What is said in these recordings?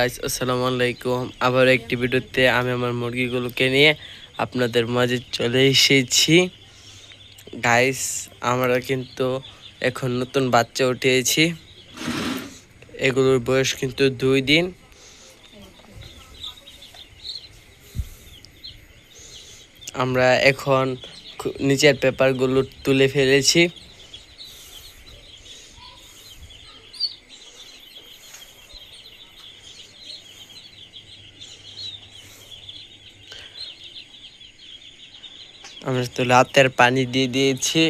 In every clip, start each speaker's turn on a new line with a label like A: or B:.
A: আসসালামু আলাইকুম। আবার একটি ভিডিওতে আমি আমার মুরগিগুলোকে নিয়ে আপনাদের মাঝে চলে এসেছি। গাইস, আমরা কিন্তু এখন নতুন বাচ্চা উঠিয়েছি। এগুলোর বয়স কিন্তু 2 দিন। আমরা এখন নিচের পেপারগুলো তুলে ফেলেছি। আমরা তো রাতের পানি দিয়ে দিয়েছি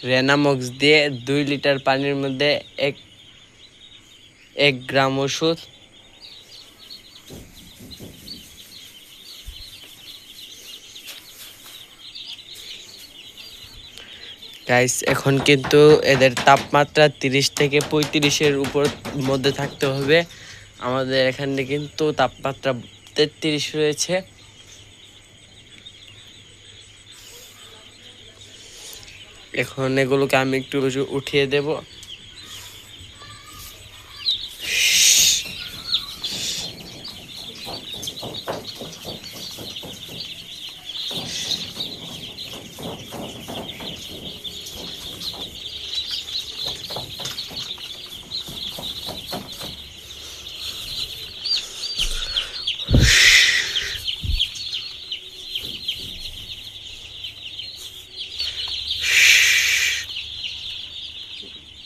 A: রেনামক্স দিয়ে। 2 লিটার পানির মধ্যে 1 গ্রাম ওষুধ। গাইস, এখন কিন্তু এদের তাপমাত্রা 30 থেকে 35-এর উপর মধ্যে থাকতে হবে। আমাদের এখানে কিন্তু তাপমাত্রা 33 রয়েছে। এখন এগুলোকে আমি একটু উঠিয়ে দেব।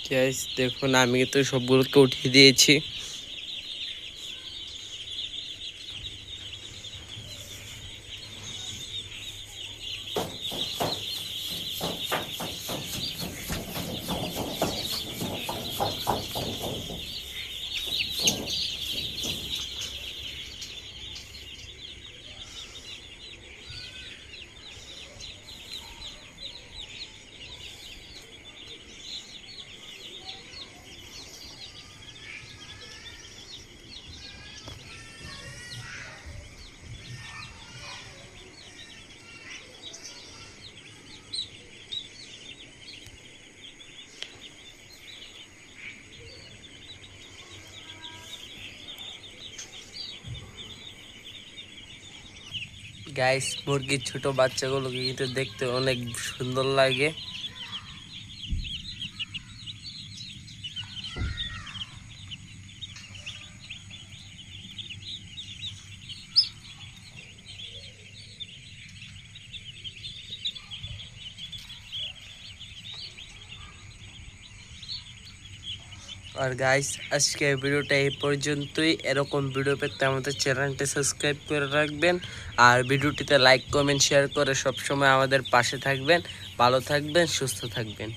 A: গাইস, দেখুন আমি তো সবগুলোকে উঠিয়ে দিয়েছি। গাইস, মুরগির ছোট বাচ্চাগুলোকে কিন্তু দেখতে অনেক সুন্দর লাগে। আর গাইস, আজকে ভিডিওটা এই পর্যন্তই। এরকম ভিডিও পেতে আমাদের চ্যানেলটি সাবস্ক্রাইব করে রাখবেন। আর ভিডিওটিতে লাইক, কমেন্ট, শেয়ার করে সবসময় আমাদের পাশে থাকবেন। ভালো থাকবেন, সুস্থ থাকবেন।